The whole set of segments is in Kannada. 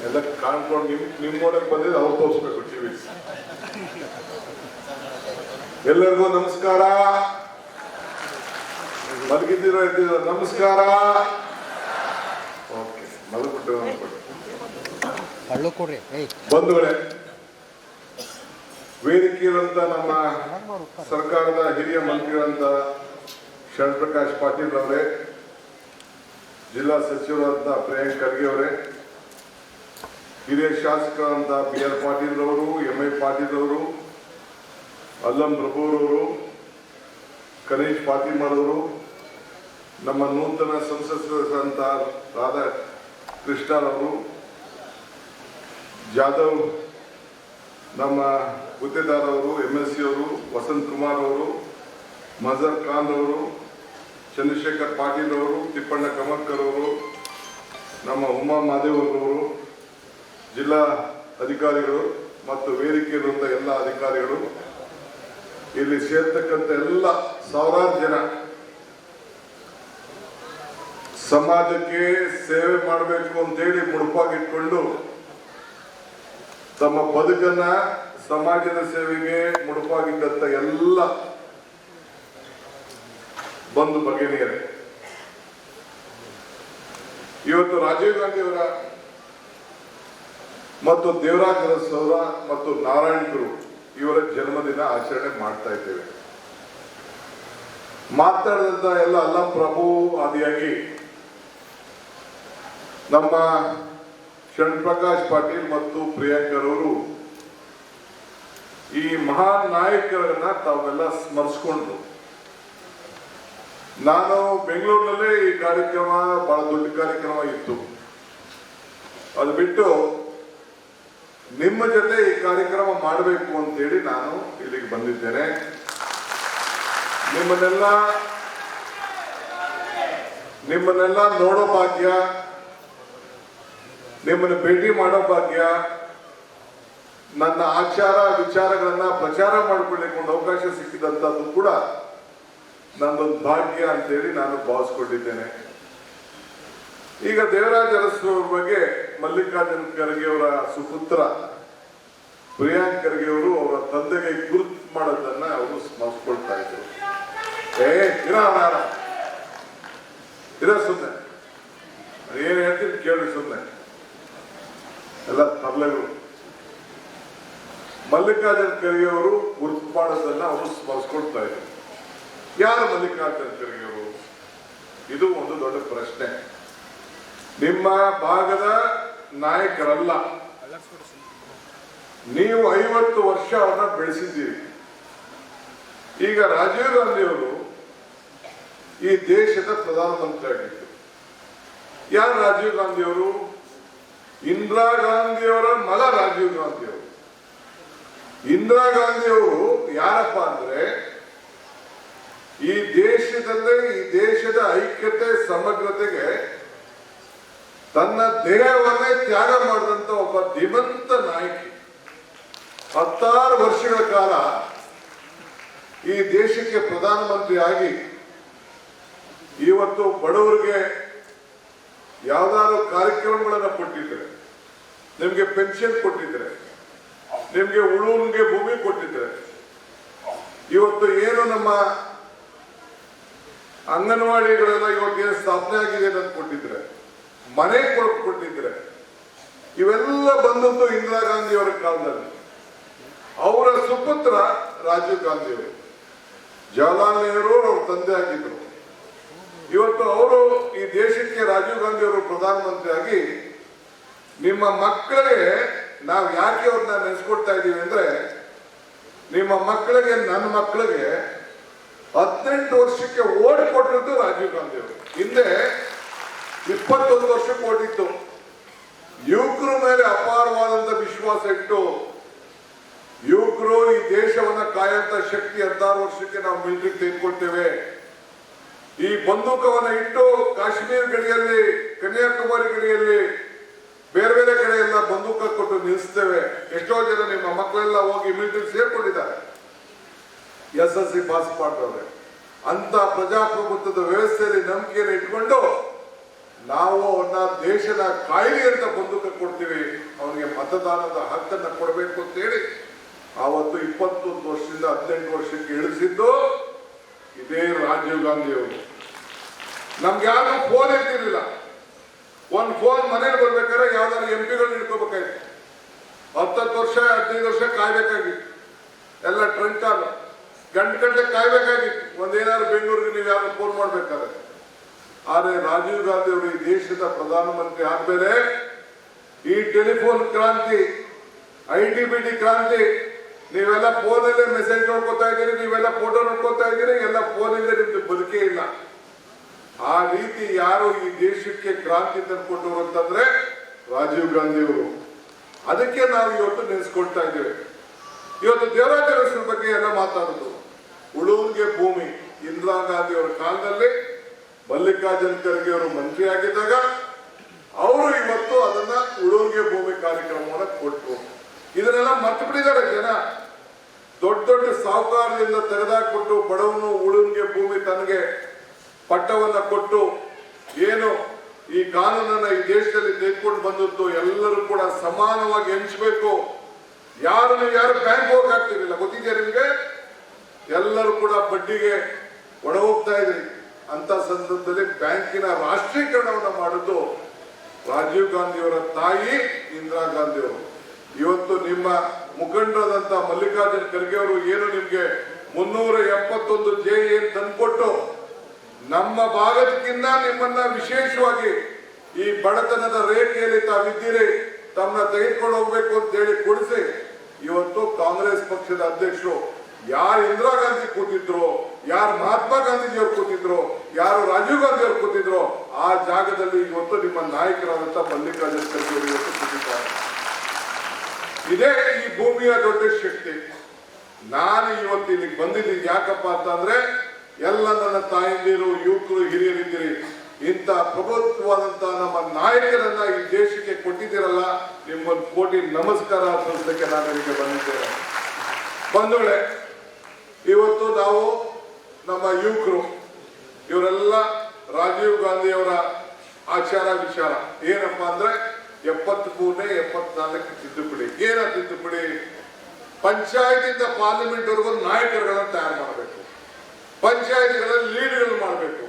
ಎಲ್ಲ ಕಾಣ್ಕೊಂಡು ನಿಮ್ಮೊಳಗೆ ಬಂದಿದ್ದು ಅವ್ರು ತೋರಿಸ್ಬೇಕು ಟಿವಿ. ಎಲ್ಲರಿಗೂ ನಮಸ್ಕಾರ. ಮಲಗಿದ್ದೀರೋ ಇದ್ದೀರೋ ನಮಸ್ಕಾರ. ಓಕೆ, ಮಲಗ್ಬಿಟ್ಟು ಬಂಧುಗಳೇ, ವೇದಿಕೆಯಂತ ನಮ್ಮ ಸರ್ಕಾರದ ಹಿರಿಯ ಮಂತ್ರಿಗಳಂತ ಶರಣಪ್ರಕಾಶ್ ಪಾಟೀಲ್ ಅವರೇ, ಜಿಲ್ಲಾ ಸಚಿವರಾದಂಥ ಪ್ರಿಯಾಂಕ್ ಖರ್ಗೆ ಅವರೇ, ಹಿರಿಯ ಶಾಸಕರಾದಂಥ BR ಪಾಟೀಲ್ ಅವರು, MI ಪಾಟೀಲ್ ಅವರು, ಅಲ್ಲಂ ಪ್ರಭುರವರು, ಗಣೇಶ್ ಪಾಟೀಲ್ ಅವರು, ನಮ್ಮ ನೂತನ ಸಂಸತ್ ಸದಸ್ಯರಂತ ರಾಧಾ ಕೃಷ್ಣರವರು, ಜಾಧವ್ ನಮ್ಮ ಗುತ್ತೇದಾರ್ ಅವರು, MLC ಅವರು, ವಸಂತ್ ಕುಮಾರ್ ಅವರು, ಮಜರ್ ಖಾನ್ ಅವರು, ಚಂದ್ರಶೇಖರ್ ಪಾಟೀಲ್ ಅವರು, ತಿಪ್ಪಣ್ಣ ಕಮರ್ಕರ್ ಅವರು, ನಮ್ಮ ಉಮಾ ಮಾದೇವ್ ಅವರು, ಜಿಲ್ಲಾ ಅಧಿಕಾರಿಗಳು ಮತ್ತು ವೇದಿಕೆಯಲ್ಲಿರುವಂಥ ಎಲ್ಲ ಅಧಿಕಾರಿಗಳು, ಇಲ್ಲಿ ಸೇರ್ತಕ್ಕಂಥ ಎಲ್ಲ ಸಾವಿರಾರು ಜನ, ಸಮಾಜಕ್ಕೆ ಸೇವೆ ಮಾಡಬೇಕು ಅಂತೇಳಿ ಮುಡುಪಾಗಿಟ್ಕೊಂಡು ತಮ್ಮ ಬದುಕನ್ನ ಸಮಾಜದ ಸೇವೆಗೆ ಮುಡುಪಾಗಿದ್ದಂಥ ಎಲ್ಲ ಬಂಧು ಭಗಿನಿಯರೇ, ಇವತ್ತು ರಾಜೀವ್ ಗಾಂಧಿ ಅವರ ಮತ್ತು ದೇವರಾಜ್ ಅರಸು ಅವರ ಮತ್ತು ನಾರಾಯಣ್ ಗುರು ಇವರ ಜನ್ಮದಿನ ಆಚರಣೆ ಮಾಡ್ತಾ ಇದ್ದೇವೆ. ಮಾತನಾಡಿದಂತ ಎಲ್ಲ ಅಲ್ಲಂ ಪ್ರಭು ಆದಿಯಾಗಿ ನಮ್ಮ ಶರಣಪ್ರಕಾಶ್ ಪಾಟೀಲ್ ಮತ್ತು ಪ್ರಿಯಾಂಕರವರು ಈ ಮಹಾನ್ ನಾಯಕರನ್ನ ತಾವೆಲ್ಲ ಸ್ಮರಿಸ್ಕೊಂಡ್ರು. ನಾನು ಬೆಂಗಳೂರಿನಲ್ಲೇ ಈ ಕಾರ್ಯಕ್ರಮ ಬಹಳ ದೊಡ್ಡ ಕಾರ್ಯಕ್ರಮ ಇತ್ತು, ಅದು ಬಿಟ್ಟು ನಿಮ್ಮ ಜೊತೆ ಈ ಕಾರ್ಯಕ್ರಮ ಮಾಡಬೇಕು ಅಂತೇಳಿ ನಾನು ಇಲ್ಲಿಗೆ ಬಂದಿದ್ದೇನೆ. ನಿಮ್ಮನ್ನೆಲ್ಲ ನೋಡೋ ಭಾಗ್ಯ, ನಿಮ್ಮನ್ನು ಭೇಟಿ ಮಾಡೋ ಭಾಗ್ಯ, ನನ್ನ ಆಚಾರ ವಿಚಾರಗಳನ್ನ ಪ್ರಚಾರ ಮಾಡಿಕೊಳ್ಳಿಕ್ಕೆ ಒಂದು ಅವಕಾಶ ಸಿಕ್ಕಿದಂಥದ್ದು ಕೂಡ ನನ್ನೊಂದು ಭಾಗ್ಯ ಅಂತೇಳಿ ನಾನು ಭಾವಿಸ್ಕೊಂಡಿದ್ದೇನೆ. ಈಗ ದೇವರಾಜ್ ಅರಸು ಅವ್ರ ಬಗ್ಗೆ ಮಲ್ಲಿಕಾರ್ಜುನ ಖರ್ಗೆ ಅವರ ಸುಪುತ್ರ ಪ್ರಿಯಾಂಕ್ ಖರ್ಗೆ ಅವರು ಅವರ ತಂದೆಗೆ ಗುರುತು ಮಾಡೋದನ್ನ ಅವರು ಸ್ಮರಿಸ್ಕೊಳ್ತಾ ಇದ್ರು. ಸುಮ್ಮನೆ ಏನ್ ಹೇಳ್ತೀನಿ ಕೇಳಿ, ಸುಮ್ಮನೆ ಎಲ್ಲ ತರಲೆಗಳು. ಮಲ್ಲಿಕಾರ್ಜುನ ಖರ್ಗೆ ಅವರು ಗುರುತು ಮಾಡೋದನ್ನ ಅವರು ಸ್ಮರಿಸ್ಕೊಳ್ತಾ ಇದ್ರು. ಯಾರು ಮಲ್ಲಿಕಾರ್ಜುನ ಖರ್ಗೆ ಅವರು? ಇದು ಒಂದು ದೊಡ್ಡ ಪ್ರಶ್ನೆ. ನಿಮ್ಮ ಭಾಗದ ನಾಯಕರಲ್ಲ, ನೀವು 50 ವರ್ಷ ಅವ್ರನ್ನ ಬೆಳೆಸಿದ್ದೀರಿ. ಈಗ ರಾಜೀವ್ ಗಾಂಧಿ ಅವರು ಈ ದೇಶದ ಪ್ರಧಾನಮಂತ್ರಿ ಆಗಿದ್ದು. ಯಾರು ರಾಜೀವ್ ಗಾಂಧಿ ಅವರು? ಇಂದಿರಾ ಗಾಂಧಿಯವರ ಮಗ ರಾಜೀವ್ ಗಾಂಧಿ ಅವರು. ಇಂದಿರಾ ಗಾಂಧಿ ಅವರು ಯಾರಪ್ಪ ಅಂದ್ರೆ ಈ ದೇಶದಲ್ಲೇ, ಈ ದೇಶದ ಐಕ್ಯತೆ ಸಮಗ್ರತೆಗೆ ತನ್ನ ದೇಹವನ್ನೇ ತ್ಯಾಗ ಮಾಡಿದಂತ ಒಬ್ಬ ಧೀಮಂತ ನಾಯಕಿ. 16 ವರ್ಷಗಳ ಕಾಲ ಈ ದೇಶಕ್ಕೆ ಪ್ರಧಾನಮಂತ್ರಿ ಆಗಿ ಇವತ್ತು ಬಡವರಿಗೆ ಯಾವ್ದಾದ್ರು ಕಾರ್ಯಕ್ರಮಗಳನ್ನ ಕೊಟ್ಟಿದ್ರೆ, ನಿಮ್ಗೆ ಪೆನ್ಷನ್ ಕೊಟ್ಟಿದ್ರೆ, ನಿಮ್ಗೆ ಉಳುವಿಗೆ ಭೂಮಿ ಕೊಟ್ಟಿದ್ರೆ, ಇವತ್ತು ಏನು ನಮ್ಮ ಅಂಗನವಾಡಿಗಳೆಲ್ಲ ಇವತ್ತೇನು ಸ್ಥಾಪನೆ ಆಗಿದೆ ಅಂತ ಕೊಟ್ಟಿದ್ರೆ, ಮನೆ ಕೊಟ್ಟಿದ್ರೆ, ಇವೆಲ್ಲ ಬಂದದ್ದು ಇಂದಿರಾ ಗಾಂಧಿ ಅವರ ಕಾಲದಲ್ಲಿ. ಅವರ ಸುಪುತ್ರ ರಾಜೀವ್ ಗಾಂಧಿ ಅವರು, ಜವಾಹರ್ಲಾಲ್ ನೆಹರು ಅವ್ರ ತಂದೆ ಆಗಿದ್ರು. ಇವತ್ತು ಅವರು ಈ ದೇಶಕ್ಕೆ ರಾಜೀವ್ ಗಾಂಧಿ ಅವರು ಪ್ರಧಾನಮಂತ್ರಿ ಆಗಿ ನಿಮ್ಮ ಮಕ್ಕಳಿಗೆ ನಾವು ಯಾಕೆ ಅವ್ರನ್ನ ನೆನೆಸ್ಕೊಡ್ತಾ ಇದ್ದೀವಿ ಅಂದ್ರೆ, ನಿಮ್ಮ ಮಕ್ಕಳಿಗೆ, ನನ್ನ ಮಕ್ಕಳಿಗೆ 18 ವರ್ಷಕ್ಕೆ ಓಟ್ ಕೊಟ್ಟಿದ್ದು ರಾಜೀವ್ ಗಾಂಧಿ ಅವರು. ಹಿಂದೆ 21 ವರ್ಷಕ್ಕೆ ಓಟಿತ್ತು. ಯುವಕರ ಮೇಲೆ ಅಪಾರವಾದಂತ ವಿಶ್ವಾಸ ಇಟ್ಟು ಯುವಕರು ಈ ದೇಶವನ್ನ ಕಾಯಂತ ಶಕ್ತಿ 16 ವರ್ಷಕ್ಕೆ ನಾವು ಮಿಲಿಟರಿ ತೆಗೆದುಕೊಳ್ತೇವೆ, ಈ ಬಂದೂಕವನ್ನ ಇಟ್ಟು ಕಾಶ್ಮೀರ ಗಡಿಯಲ್ಲಿ, ಕನ್ಯಾಕುಮಾರಿ ಗಡಿಯಲ್ಲಿ, ಬೇರೆ ಬೇರೆ ಕಡೆ ಎಲ್ಲ ಬಂದೂಕ ಕೊಟ್ಟು ನಿಲ್ಲಿಸ್ತೇವೆ. ಎಷ್ಟೋ ಜನ ನಿಮ್ಮ ಮಕ್ಕಳೆಲ್ಲ ಹೋಗಿ ಮಿಲಿಟರಿ ಸೇರ್ಕೊಂಡಿದ್ದಾರೆ, SSC ಪಾಸ್ ಮಾಡ್ತವ್ರೆ. ಅಂತ ಪ್ರಜಾಪ್ರಭುತ್ವದ ವ್ಯವಸ್ಥೆಯಲ್ಲಿ ನಂಬಿಕೆಯನ್ನು ಇಟ್ಕೊಂಡು ನಾವು ಅವ್ರನ್ನ ದೇಶದ ಕಾಯಿಲೆ ಅಂತ ಬಂದೂಕ ಕೊಡ್ತೀವಿ. ಮತದಾನದ ಹಕ್ಕನ್ನು ಕೊಡಬೇಕು ಅಂತೇಳಿ ಆವತ್ತು 21 ವರ್ಷದಿಂದ 18 ವರ್ಷಕ್ಕೆ ಇಳಿಸಿದ್ದು ಇದೇ ರಾಜೀವ್ ಗಾಂಧಿ ಅವರು. ನಮ್ಗೆ ಯಾರು ಫೋನ್ ಇರ್ತಿರ್ಲಿಲ್ಲ. ಒಂದು ಫೋನ್ ಮನೇಲಿ ಬರ್ಬೇಕಾದ್ರೆ ಯಾವ್ದಾದ್ರು MP ಗಳನ್ನ ಇಟ್ಕೋಬೇಕಾಯ್ತು. 10 ವರ್ಷ 15 ವರ್ಷ ಕಾಯ್ಬೇಕಾಗಿತ್ತು. ಎಲ್ಲ ಟ್ರಂಕ್ ಕಾಲ್ ಗಂಟೆ ಕಾಯ್ಬೇಕಾಗಿತ್ತು. ಒಂದೇನಾದ್ರು ಬೆಂಗಳೂರಿಗೆ ನೀವು ಯಾರು ಫೋನ್ ಮಾಡ್ಬೇಕಾದ್ರೆ. ಆದ್ರೆ ರಾಜೀವ್ ಗಾಂಧಿ ಅವರು ಈ ದೇಶದ ಪ್ರಧಾನಮಂತ್ರಿ ಆದ್ಮೇಲೆ ಈ ಟೆಲಿಫೋನ್ ಕ್ರಾಂತಿ, ITBT ಕ್ರಾಂತಿ, ನೀವೆಲ್ಲ ಫೋನಲ್ಲೇ ಮೆಸೇಜ್ ನೋಡ್ಕೊತಾ ಇದ್ದೀರಿ, ನೀವೆಲ್ಲ ಫೋಟೋ ನೋಡ್ಕೊತಾ ಇದ್ದೀರಿ, ಎಲ್ಲ ಫೋನಿಂದ ನಿಮ್ದು ಬದುಕೇ ಇಲ್ಲ. ಆ ರೀತಿ ಯಾರು ಈ ದೇಶಕ್ಕೆ ಕ್ರಾಂತಿ ತಂದುಕೊಟ್ಟವರು ಅಂತಂದ್ರೆ ರಾಜೀವ್ ಗಾಂಧಿ ಅವರು. ಅದಕ್ಕೆ ನಾವು ಇವತ್ತು ನೆನೆಸ್ಕೊಳ್ತಾ ಇದ್ದೇವೆ. ಇವತ್ತು ದೇವರಾಜ ಅರಸರ ಬಗ್ಗೆ ಎಲ್ಲ ಮಾತಾಡೋದು. ಉಳುವಿಗೆ ಭೂಮಿ ಇಂದಿರಾ ಗಾಂಧಿ ಅವರ ಕಾಲದಲ್ಲಿ ಮಲ್ಲಿಕಾರ್ಜುನ ಖರ್ಗೆ ಅವರು ಮಂತ್ರಿ ಆಗಿದ್ದಾಗ ಅವರು ಇವತ್ತು ಅದನ್ನ ಉಳುವಿಗೆ ಭೂಮಿ ಕಾರ್ಯಕ್ರಮವನ್ನು ಕೊಟ್ಟರು. ಇದನ್ನೆಲ್ಲ ಮರ್ತು ಬಿಟ್ಟಿದ್ದಾರೆ ಜನ. ದೊಡ್ಡ ದೊಡ್ಡ ಸಾಹುಕಾರದಿಂದ ತೆಗೆದಾಕ್ಬಿಟ್ಟು ಬಡವನು ಉಳುವಿಗೆ ಭೂಮಿ ತನಗೆ ಪಟ್ಟವನ್ನ ಕೊಟ್ಟು ಏನು ಈ ಕಾನೂನನ್ನ ಈ ದೇಶದಲ್ಲಿ ತೆಗೆದುಕೊಂಡು ಬಂದದ್ದು ಎಲ್ಲರೂ ಕೂಡ ಸಮಾನವಾಗಿ ಹಂಚಬೇಕು. ಯಾರು ಬ್ಯಾಂಕ್ ಹೋಗಾಗ್ತಿರ್ಲಿಲ್ಲ, ಗೊತ್ತಿದೆಯಾ ನಿಮ್ಗೆ? ಎಲ್ಲರೂ ಕೂಡ ಬಡ್ಡಿಗೆ ಒಡ ಹೋಗ್ತಾ ಇದ್ರಿ. ಅಂತ ಸಂದರ್ಭದಲ್ಲಿ ಬ್ಯಾಂಕಿನ ರಾಷ್ಟ್ರೀಕರಣವನ್ನು ಮಾಡಿದ್ದು ರಾಜೀವ್ ಗಾಂಧಿ ಅವರ ತಾಯಿ ಇಂದಿರಾ ಗಾಂಧಿ ಅವರು. ಇವತ್ತು ನಿಮ್ಮ ಮುಖಂಡರಾದಂತ ಮಲ್ಲಿಕಾರ್ಜುನ ಖರ್ಗೆ ಅವರು ಏನು ನಿಮ್ಗೆ 371 ಜೆ ಏನ್ ತಂದ್ಕೊಟ್ಟು ನಮ್ಮ ಭಾಗದಕ್ಕಿಂತ ನಿಮ್ಮನ್ನ ವಿಶೇಷವಾಗಿ ಈ ಬಡತನದ ರೇಖೆಯಲ್ಲಿ ತಾವಿದ್ದೀರಿ, ತಮ್ಮನ್ನ ತೆಗೆದುಕೊಂಡು ಹೋಗ್ಬೇಕು ಅಂತ ಹೇಳಿ ಕೊಡಿಸಿ ಇವತ್ತು ಕಾಂಗ್ರೆಸ್ ಪಕ್ಷದ ಅಧ್ಯಕ್ಷರು ಯಾರು ಇಂದಿರಾ ಗಾಂಧಿ ಕೂತಿದ್ರು, ಯಾರು ಮಹಾತ್ಮ ಗಾಂಧೀಜಿಯವರು ಕೂತಿದ್ರು, ಯಾರು ರಾಜೀವ್ ಗಾಂಧಿ ಅವರು ಕೂತಿದ್ರು, ಆ ಜಾಗದಲ್ಲಿ ಇವತ್ತು ನಿಮ್ಮ ನಾಯಕರಾದಂತ ಮಲ್ಲಿಕಾರ್ಜುನ ಖರ್ಗೆ ಅವರು ಇವತ್ತು ಕೂತಿದ್ದಾರೆ. ಇದೇ ಈ ಭೂಮಿಯ ದೊಡ್ಡ ಶಕ್ತಿ. ನಾನು ಇವತ್ತು ಇಲ್ಲಿಗೆ ಬಂದಿದ್ದೀನಿ ಯಾಕಪ್ಪ ಅಂತಂದ್ರೆ ಎಲ್ಲ ನನ್ನ ತಾಯಂದಿರು, ಯುವಕರು, ಹಿರಿಯರಿದ್ದೀರಿ. ಇಂಥ ಪ್ರಬುದ್ಧವಾದಂತ ನಮ್ಮ ನಾಯಕರನ್ನ ಈ ದೇಶಕ್ಕೆ ಕೊಟ್ಟಿದ್ದೀರಲ್ಲ, ನಿಮ್ಮೊಂದು ಕೋಟಿ ನಮಸ್ಕಾರ ಸಲ್ಲಿಸಲಿಕ್ಕೆ ನಾನು ಇಲ್ಲಿಗೆ ಬಂದಿದ್ದೇನೆ. ಬಂಧುಗಳೇ, ಇವತ್ತು ನಾವು ನಮ್ಮ ಯುವಕರು ಇವರೆಲ್ಲ ರಾಜೀವ್ ಗಾಂಧಿ ಅವರ ಆಚಾರ ವಿಚಾರ ಏನಪ್ಪಾ ಅಂದ್ರೆ 73ನೇ 74 ತಿದ್ದುಪಡಿ. ಏನ ತಿದ್ದುಪಡಿ? ಪಂಚಾಯತಿಂದ ಪಾರ್ಲಿಮೆಂಟ್ ವರೆಗೂ ನಾಯಕರುಗಳನ್ನ ತಯಾರು ಮಾಡಬೇಕು, ಪಂಚಾಯತಿಗಳಲ್ಲಿ ಲೀಡ್ಗಳು ಮಾಡಬೇಕು,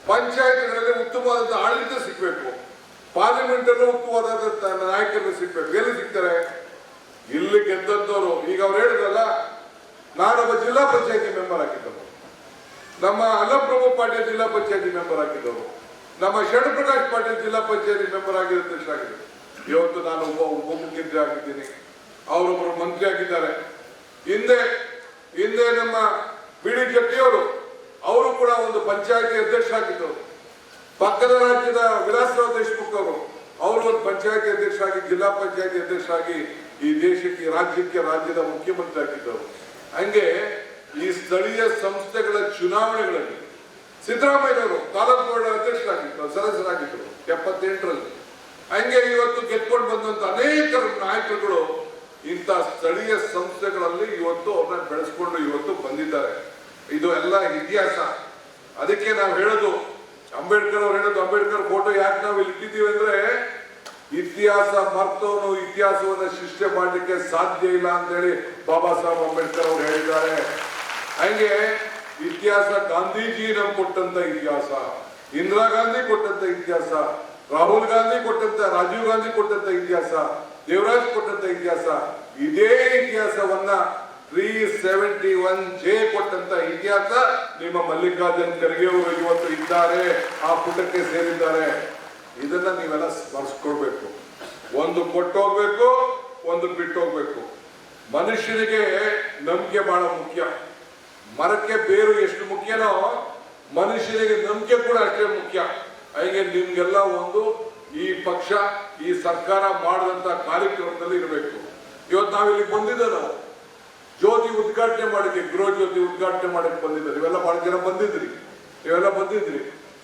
ಪಂಚಾಯತಿಗಳಲ್ಲಿ ಉತ್ತಮವಾದಂತಹ ಆಡಳಿತ ಸಿಗ್ಬೇಕು, ಪಾರ್ಲಿಮೆಂಟ್ ಅಲ್ಲೂ ಉತ್ತಮವಾದ ನಾಯಕರು ಸಿಗ್ಬೇಕು. ಎಲ್ಲಿ ಸಿಗ್ತಾರೆ? ಇಲ್ಲಿ ಗೆದ್ದವರು. ಈಗ ಅವ್ರು ಹೇಳಿದ್ರಲ್ಲ, ನಾನೊಬ್ಬ ಜಿಲ್ಲಾ ಪಂಚಾಯತಿ ಮೆಂಬರ್ ಆಗಿದ್ದವರು, ನಮ್ಮ ಅಲ್ಲಪ್ರಭು ಪಾಟೀಲ್ ಜಿಲ್ಲಾ ಪಂಚಾಯತಿ ಮೆಂಬರ್ ಆಗಿದ್ದವರು, ನಮ್ಮ ಶರಣಪ್ರಕಾಶ್ ಪಾಟೀಲ್ ಜಿಲ್ಲಾ ಪಂಚಾಯತಿ ಮೆಂಬರ್ ಆಗಿದ್ದಾರೆ. ಇವತ್ತು ನಾನು ಉಪಮುಖ್ಯಮಂತ್ರಿ ಆಗಿದ್ದೀನಿ, ಅವರೊಬ್ಬರು ಮಂತ್ರಿ ಆಗಿದ್ದಾರೆ. ಹಿಂದೆ ನಮ್ಮ BD ಜಟ್ಟಿಯವರು ಅವರು ಕೂಡ ಒಂದು ಪಂಚಾಯತಿ ಅಧ್ಯಕ್ಷರಾಗಿದ್ದರು. ಪಕ್ಕದ ರಾಜ್ಯದ ವಿಲಾಸರಾವ್ ದೇಶಮುಖ್ ಅವರು ಒಂದು ಪಂಚಾಯತಿ ಅಧ್ಯಕ್ಷರಾಗಿ, ಜಿಲ್ಲಾ ಪಂಚಾಯತಿ ಅಧ್ಯಕ್ಷರಾಗಿ ಈ ದೇಶಕ್ಕೆ ರಾಜ್ಯದ ಮುಖ್ಯಮಂತ್ರಿ ಆಗಿದ್ದರು. ಹಂಗೆ ಈ ಸ್ಥಳೀಯ ಸಂಸ್ಥೆಗಳ ಚುನಾವಣೆಗಳಲ್ಲಿ ಸಿದ್ದರಾಮಯ್ಯನವರು ತಾಲೂಕು ಬೋರ್ಡ್ ಅಧ್ಯಕ್ಷರಾಗಿದ್ದರು, ಸದಸ್ಯರಾಗಿದ್ದರು 78ರಲ್ಲಿ. ಹಂಗೆ ಇವತ್ತು ಗೆದ್ಕೊಂಡು ಬಂದಂತ ಅನೇಕ ನಾಯಕರುಗಳು ಇಂಥ ಸ್ಥಳೀಯ ಸಂಸ್ಥೆಗಳಲ್ಲಿ ಇವತ್ತು ಅವ್ರನ್ನ ಬೆಳೆಸ್ಕೊಂಡು ಇವತ್ತು ಬಂದಿದ್ದಾರೆ. ಇದು ಎಲ್ಲ ಇತಿಹಾಸ. ಅದಕ್ಕೆ ನಾವು ಹೇಳೋದು, ಅಂಬೇಡ್ಕರ್ ಅವ್ರು ಹೇಳೋದು, ಅಂಬೇಡ್ಕರ್ ಫೋಟೋ ಯಾಕೆ ನಾವು ಇಲ್ಲಿ ಇಟ್ಟಿದ್ದೀವಿ ಅಂದ್ರೆ ಇತಿಹಾಸ ಮರ್ತವನು ಇತಿಹಾಸವನ್ನ ಸೃಷ್ಟಿ ಮಾಡಲಿಕ್ಕೆ ಸಾಧ್ಯ ಇಲ್ಲ ಅಂತ ಹೇಳಿ ಬಾಬಾ ಸಾಹೇಬ್ ಅಂಬೇಡ್ಕರ್ ಅವರು ಹೇಳಿದ್ದಾರೆ. ಹಂಗೆ ಇತಿಹಾಸ ಗಾಂಧೀಜಿ ನಮ್ಗೆ ಕೊಟ್ಟಂತ ಇತಿಹಾಸ, ಇಂದಿರಾ ಗಾಂಧಿ ಕೊಟ್ಟಂತ ಇತಿಹಾಸ, ರಾಹುಲ್ ಗಾಂಧಿ ಕೊಟ್ಟಂತ, ರಾಜೀವ್ ಗಾಂಧಿ ಕೊಟ್ಟಂತ ಇತಿಹಾಸ, ದೇವರಾಜ್ ಕೊಟ್ಟಂತ ಇತಿಹಾಸ, ಇದೇ ಇತಿಹಾಸವನ್ನ 371 ಜೆ ಕೊಟ್ಟಂತ ಇತಿಹಾಸ ನಿಮ್ಮ ಮಲ್ಲಿಕಾರ್ಜುನ ಖರ್ಗೆ ಅವರು ಇವತ್ತು ಇದ್ದಾರೆ, ಆ ಪುಟಕ್ಕೆ ಸೇರಿದ್ದಾರೆ. ಇದನ್ನ ನೀವೆಲ್ಲ ಸ್ಮರಿಸ್ಕೊಳ್ಬೇಕು. ಒಂದು ಕೊಟ್ಟೋಗ್ಬೇಕು, ಒಂದು ಬಿಟ್ಟೋಗ್ಬೇಕು. ಮನುಷ್ಯನಿಗೆ ನಂಬಿಕೆ ಬಹಳ ಮುಖ್ಯ. ಮರಕ್ಕೆ ಬೇರು ಎಷ್ಟು ಮುಖ್ಯನೋ ಮನುಷ್ಯನಿಗೆ ನಂಬಿಕೆ ಕೂಡ ಅಷ್ಟೇ ಮುಖ್ಯ. ಹಾಗೆ ನಿಮ್ಗೆಲ್ಲ ಒಂದು ಈ ಪಕ್ಷ, ಈ ಸರ್ಕಾರ ಮಾಡಿದಂತ ಕಾರ್ಯಕ್ರಮದಲ್ಲಿ ಇರಬೇಕು. ಇವತ್ತು ನಾವಿಲ್ಲಿ ಬಂದಿದ್ದ, ನಾವು ಜ್ಯೋತಿ ಉದ್ಘಾಟನೆ ಮಾಡಿದ್ವಿ, ಗೃಹ ಜ್ಯೋತಿ ಉದ್ಘಾಟನೆ ಮಾಡಕ್ಕೆ ಬಂದಿದ್ದಾರೆ. ನೀವೆಲ್ಲ ಬಹಳ ಜನ ಬಂದಿದ್ರಿ.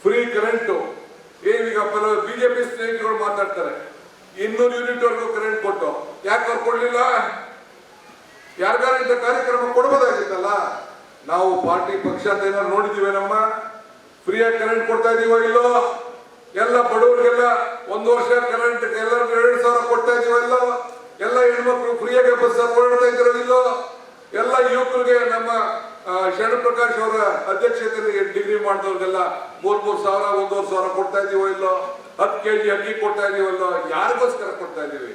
ಫ್ರೀ ಕರೆಂಟು ಏನೀಗ ಬಿಜೆಪಿ ಸ್ನೇಹಿತರು ಮಾತಾಡ್ತಾರೆ, 200 ಯೂನಿಟ್ ವರೆಗೂ ಕರೆಂಟ್ ಕೊಟ್ಟು ಯಾಕೆ ಅವ್ರು ಕೊಡ್ಲಿಲ್ಲ? ಯಾರಿಗಾರ ಇಂಥ ಕಾರ್ಯಕ್ರಮ ಕೊಡ್ಬೋದಾಗಿತ್ತಲ್ಲ. ನಾವು ಪಾರ್ಟಿ ಪಕ್ಷ ಅಂತ ಏನಾದ್ರು ನೋಡಿದೀವಿ? ನಮ್ಮ ಫ್ರೀಯಾಗಿ ಕರೆಂಟ್ ಕೊಡ್ತಾ ಇದೀವೋ ಇಲ್ಲೋ? ಎಲ್ಲ ಬಡವರಿಗೆಲ್ಲ 1 ವರ್ಷ ಕರೆಂಟ್ ಎಲ್ಲರಿಗೂ 2,000 ಕೊಡ್ತಾ ಇದೀವಲ್ಲ? ಮಾಡಿದವ್ರಿಗೆಲ್ಲ 3,000 1,500 ಕೊಡ್ತಾ ಇದೀವೋ ಇಲ್ಲೋ, 10 kg ಅಕ್ಕಿ ಕೊಡ್ತಾ ಇದೀವಲ್ಲೋ, ಯಾರಿಗೋಸ್ಕರ ಕೊಡ್ತಾ ಇದೀವಿ?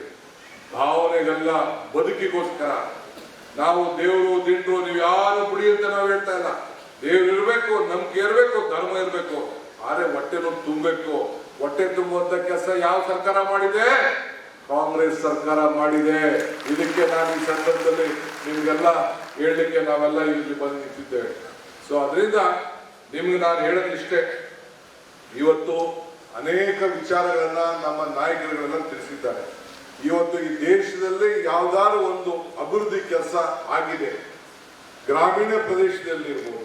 ಭಾವನೆಗಲ್ಲ, ಬದುಕಿಗೋಸ್ಕರ. ನಾವು ದೇವರು ದಿಂಡ್ರು ನೀವು ಯಾರು ಬಿಡಿ ಅಂತ ನಾವು ಹೇಳ್ತಾ ಇಲ್ಲ. ದೇವ್ರು ಇರ್ಬೇಕು, ನಂಬಿಕೆ ಇರ್ಬೇಕು, ಧರ್ಮ ಇರ್ಬೇಕು, ಆದ್ರೆ ಹೊಟ್ಟೆನೂ ತುಂಬಬೇಕು. ಹೊಟ್ಟೆ ತುಂಬುವಂತ ಕೆಲಸ ಯಾವ ಸರ್ಕಾರ ಮಾಡಿದೆ? ಕಾಂಗ್ರೆಸ್ ಸರ್ಕಾರ ಮಾಡಿದೆ. ಇದಕ್ಕೆ ನಾನು ಈ ಸಂದರ್ಭದಲ್ಲಿ ನಿಮ್ಗೆಲ್ಲ ಹೇಳಲಿಕ್ಕೆ ನಾವೆಲ್ಲ ಇಲ್ಲಿ ಬಂದು ನಿಂತಿದ್ದೇವೆ. ಸೊ ಅದರಿಂದ ನಿಮ್ಗೆ ನಾನು ಹೇಳೋದಿಷ್ಟೇ, ಇವತ್ತು ಅನೇಕ ವಿಚಾರಗಳನ್ನ ನಮ್ಮ ನಾಯಕರುಗಳೆಲ್ಲ ತಿಳಿಸಿದ್ದಾರೆ. ಇವತ್ತು ಈ ದೇಶದಲ್ಲಿ ಯಾವ್ದಾದ್ರು ಒಂದು ಅಭಿವೃದ್ಧಿ ಕೆಲಸ ಆಗಿದೆ, ಗ್ರಾಮೀಣ ಪ್ರದೇಶದಲ್ಲಿ ಇರ್ಬೋದು,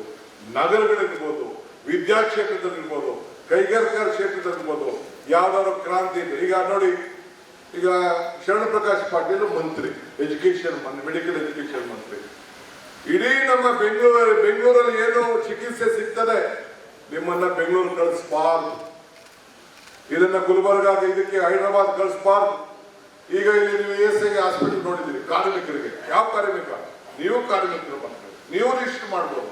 ನಗರಗಳಿರ್ಬೋದು, ವಿದ್ಯಾಕ್ಷೇತ್ರದಲ್ಲಿರ್ಬೋದು, ಕೈಗಾರಿಕಾ ಕ್ಷೇತ್ರದಲ್ಲಿರ್ಬೋದು, ಯಾವ್ದಾದ್ರು ಕ್ರಾಂತಿ ಇದೆ. ಈಗ ನೋಡಿ, ಈಗ ಶರಣ ಪ್ರಕಾಶ್ ಪಾಟೀಲ್ ಮಂತ್ರಿ, ಎಜುಕೇಶನ್ ಮೆಡಿಕಲ್ ಎಜುಕೇಶನ್ ಮಂತ್ರಿ. ಇಡೀ ನಮ್ಮ ಬೆಂಗಳೂರಲ್ಲಿ ಏನು ಚಿಕಿತ್ಸೆ ಸಿಗ್ತದೆ, ನಿಮ್ಮನ್ನ ಬೆಂಗಳೂರು ಕಳಿಸ್ಬಾರ್ದು, ಇದನ್ನ ಗುಲ್ಬರ್ಗ, ಇದಕ್ಕೆ ಹೈದರಾಬಾದ್ ಕಳಿಸ್ಬಾರ್ದು. ಈಗ ಇಲ್ಲಿ ನೀವು ESI ಹಾಸ್ಪಿಟಲ್ ನೋಡಿದ್ದೀರಿ, ಕಾರ್ಮಿಕರಿಗೆ. ಯಾವ ಕಾರ್ಮಿಕ? ನೀವು ಕಾರ್ಮಿಕರು ಮಕ್ಕಳು, ನೀವು ರಿಜಿಸ್ಟರ್ ಮಾಡ್ಬೋದು.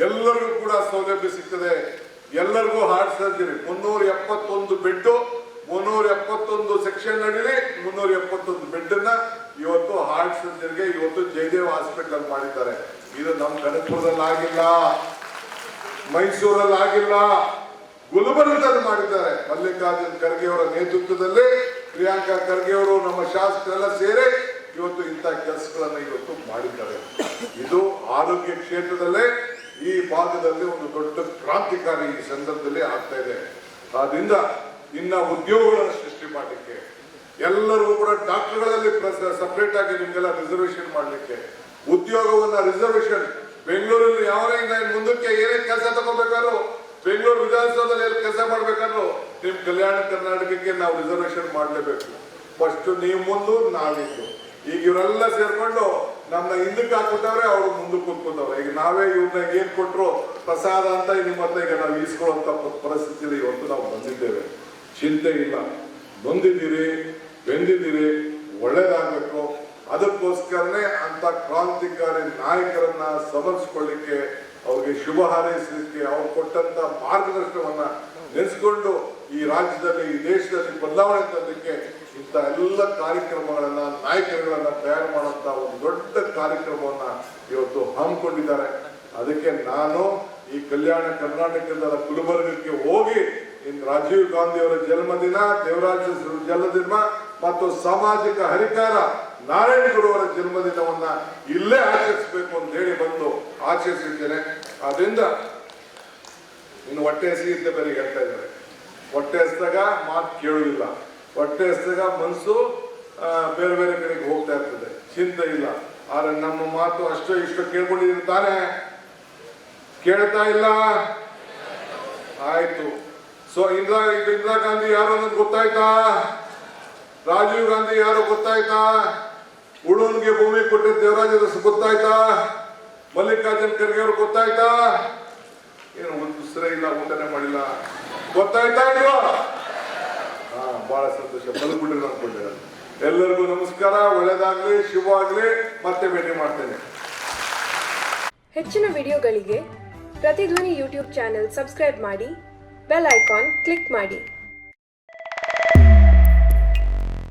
ಎಲ್ಲರಿಗೂ ಕೂಡ ಸೌಲಭ್ಯ ಸಿಗ್ತದೆ. ಎಲ್ಲರಿಗೂ ಹಾರ್ಟ್ ಸರ್ಜರಿ 371 ಬೆಡ್, 371 ಸೆಕ್ಷನ್ ನಡೀಲಿ, 371 ಬೆಡ್ ಅನ್ನ ಇವತ್ತು ಹಾರ್ಟ್ ಸರ್ಜರಿಗೆ ಇವತ್ತು ಜಯದೇವ್ ಹಾಸ್ಪಿಟಲ್ ಮಾಡಿದ್ದಾರೆ. ಇದು ನಮ್ಮ ಕನಕಪುರದಲ್ಲಿ ಆಗಿಲ್ಲ, ಮೈಸೂರಲ್ಲಿ ಆಗಿಲ್ಲ, ಗುಲ್ಬರ್ಗದಲ್ಲಿ ಮಾಡಿದ್ದಾರೆ. ಮಲ್ಲಿಕಾರ್ಜುನ್ ಖರ್ಗೆ ಅವರ ನೇತೃತ್ವದಲ್ಲಿ ಪ್ರಿಯಾಂಕಾ ಖರ್ಗೆ ಅವರು, ನಮ್ಮ ಶಾಸಕರೆಲ್ಲ ಸೇರಿ ಇವತ್ತು ಇಂಥ ಕೆಲಸಗಳನ್ನು ಇವತ್ತು ಮಾಡಿದ್ದಾರೆ. ಇದು ಆರೋಗ್ಯ ಕ್ಷೇತ್ರದಲ್ಲೇ ಈ ಭಾಗದಲ್ಲಿ ಒಂದು ದೊಡ್ಡ ಕ್ರಾಂತಿಕಾರಿ ಈ ಸಂದರ್ಭದಲ್ಲಿ ಆಗ್ತಾ ಇದೆ. ಆದ್ರಿಂದ ಇನ್ನ ಉದ್ಯೋಗಗಳನ್ನು ಸೃಷ್ಟಿ ಮಾಡಲಿಕ್ಕೆ, ಎಲ್ಲರಿಗೂ ಕೂಡ ಡಾಕ್ಟರ್ಗಳಲ್ಲಿ ಸಪರೇಟ್ ಆಗಿ ನಿಮ್ಗೆಲ್ಲ ರಿಸರ್ವೇಶನ್ ಮಾಡಲಿಕ್ಕೆ, ಉದ್ಯೋಗವನ್ನ ರಿಸರ್ವೇಶನ್ ಬೆಂಗಳೂರಲ್ಲಿ ಯಾವನೇ ಮುಂದಕ್ಕೆ ಏನೇ ಕೆಲಸ ತಗೋಬೇಕಾದ್ರು, ಬೆಂಗಳೂರು ವಿಧಾನಸೌಧದಲ್ಲಿ ಎಲ್ಲಿ ಕೆಲಸ ಮಾಡ್ಬೇಕಾದ್ರು ನಿಮ್ ಕಲ್ಯಾಣ ಕರ್ನಾಟಕಕ್ಕೆ ನಾವು ರಿಸರ್ವೇಶನ್ ಮಾಡಲೇಬೇಕು. ಫಸ್ಟ್ ನೀವು ಮುಂದು, ನಾವಿದ್ದು. ಈಗ ಇವರೆಲ್ಲ ಸೇರ್ಕೊಂಡು ನಮ್ಮನ್ನ ಹಿಂದಕ್ಕೆ ಹಾಕ್ಬಿಟ್ಟವ್ರೆ, ಅವ್ರು ಮುಂದಕ್ಕೆ ಕೂತ್ಕೊಂಡವ್ರೆ. ಈಗ ನಾವೇ ಇವ್ರನ್ನ ಏನ್ ಕೊಟ್ರು ಪ್ರಸಾದ ಅಂತ ನಿಮ್ಮ ಹತ್ರ ಈಗ ನಾವು ಈಸ್ಕೊಳ್ಳುವಂತ ಪರಿಸ್ಥಿತಿಯಲ್ಲಿ ಇವತ್ತು ನಾವು ಬಂದಿದ್ದೇವೆ. ಚಿಂತೆ ಇಲ್ಲ, ಬಂದಿದ್ದೀರಿ, ಬೆಂದಿದ್ದೀರಿ, ಒಳ್ಳೇದಾಗಬೇಕು. ಅದಕ್ಕೋಸ್ಕರನೇ ಅಂತ ಕ್ರಾಂತಿಕಾರಿ ನಾಯಕರನ್ನ ಸಮರ್ಸ್ಕೊಳ್ಳಿಕ್ಕೆ, ಅವ್ರಿಗೆ ಶುಭ ಹಾರೈಸಲಿಕ್ಕೆ, ಅವ್ರು ಕೊಟ್ಟಂತ ಮಾರ್ಗದರ್ಶನವನ್ನ ನೆನೆಸ್ಕೊಂಡು ಈ ರಾಜ್ಯದಲ್ಲಿ, ಈ ದೇಶದಲ್ಲಿ ಬದಲಾವಣೆ ತರಲಿಕ್ಕೆ ಇಂಥ ಎಲ್ಲ ಕಾರ್ಯಕ್ರಮಗಳನ್ನ, ನಾಯಕರುಗಳನ್ನ ತಯಾರು ಮಾಡುವಂತ ಒಂದು ದೊಡ್ಡ ಕಾರ್ಯಕ್ರಮವನ್ನ ಇವತ್ತು ಹಮ್ಮಿಕೊಂಡಿದ್ದಾರೆ. ಅದಕ್ಕೆ ನಾನು ಈ ಕಲ್ಯಾಣ ಕರ್ನಾಟಕದ ಗುಲ್ಬರ್ಗಕ್ಕೆ ಹೋಗಿ ಇನ್ನು ರಾಜೀವ್ ಗಾಂಧಿ ಅವರ ಜನ್ಮದಿನ, ದೇವರಾಜ ಜನ್ಮದಿನ ಮತ್ತು ಸಾಮಾಜಿಕ ಹರಿಕಾರ ನಾರಾಯಣ ಗುರು ಅವರ ಜನ್ಮದಿನವನ್ನ ಇಲ್ಲೇ ಆಚರಿಸಬೇಕು ಅಂತ ಹೇಳಿ ಬಂದು ಆಚರಿಸಿದ್ದೇನೆ. ಆದ್ರಿಂದ ಇನ್ನು ಹೊಟ್ಟೆ ಹಸಿ ಅಂತ ಬೇರೆ ಹೇಳ್ತಾ ಇದ್ದಾರೆ. ಹೊಟ್ಟೆ ಹಸಿದಾಗ ಮಾತು ಕೇಳುವುದಿಲ್ಲ, ಹೊಟ್ಟೆ ಹಸಿದಾಗ ಮನಸ್ಸು ಬೇರೆ ಬೇರೆ ಕಡೆಗೆ ಹೋಗ್ತಾ ಇರ್ತದೆ, ಚಿಂತೆ ಇಲ್ಲ. ಆದ್ರೆ ನಮ್ಮ ಮಾತು ಅಷ್ಟೋ ಇಷ್ಟೋ ಕೇಳ್ಕೊಂಡಿದ್ದೀನಿ ತಾನೇ? ಕೇಳ್ತಾ ಇಲ್ಲ? ಆಯ್ತು. ಸೊ ಇಂದಿರಾ ಗಾಂಧಿ ಯಾರು ಅನ್ನೋದು ಗೊತ್ತಾಯ್ತಾ? ರಾಜೀವ್ ಗಾಂಧಿ ಯಾರು ಗೊತ್ತಾಯ್ತಾ? ಉಳುನ್ಗೆ ಭೂಮಿ ಕೊಟ್ಟಿದ್ದ ದೇವರಾಜ ಗೊತ್ತಾಯ್ತಾ? ಮಲ್ಲಿಕಾರ್ಜುನ್ ಖರ್ಗೆ ಅವರು ಗೊತ್ತಾಯ್ತಾ? ಏನು ಉಸಿರೇ ಇಲ್ಲ, ಊಟನೆ ಮಾಡಿಲ್ಲ, ಗೊತ್ತಾಯ್ತಾ ನೀವು? ಬಹಳ ಸಂತೋಷ, ಬದುಕ್ಬಿಟ್ರೆ ಅನ್ಕೊಂಡಿದ್ದಾರೆ. ಎಲ್ಲರಿಗೂ ನಮಸ್ಕಾರ, ಒಳ್ಳೆದಾಗ್ಲಿ, ಶುಭವಾಗ್ಲಿ. ಮತ್ತೆ ಭೇಟಿ ಮಾಡ್ತೇನೆ. ಹೆಚ್ಚಿನ ವಿಡಿಯೋಗಳಿಗೆ ಪ್ರತಿಧ್ವನಿ ಯೂಟ್ಯೂಬ್ ಚಾನೆಲ್ ಸಬ್ಸ್ಕ್ರೈಬ್ ಮಾಡಿ, ಬೆಲ್ ಐಕಾನ್ ಕ್ಲಿಕ್ ಮಾಡಿ.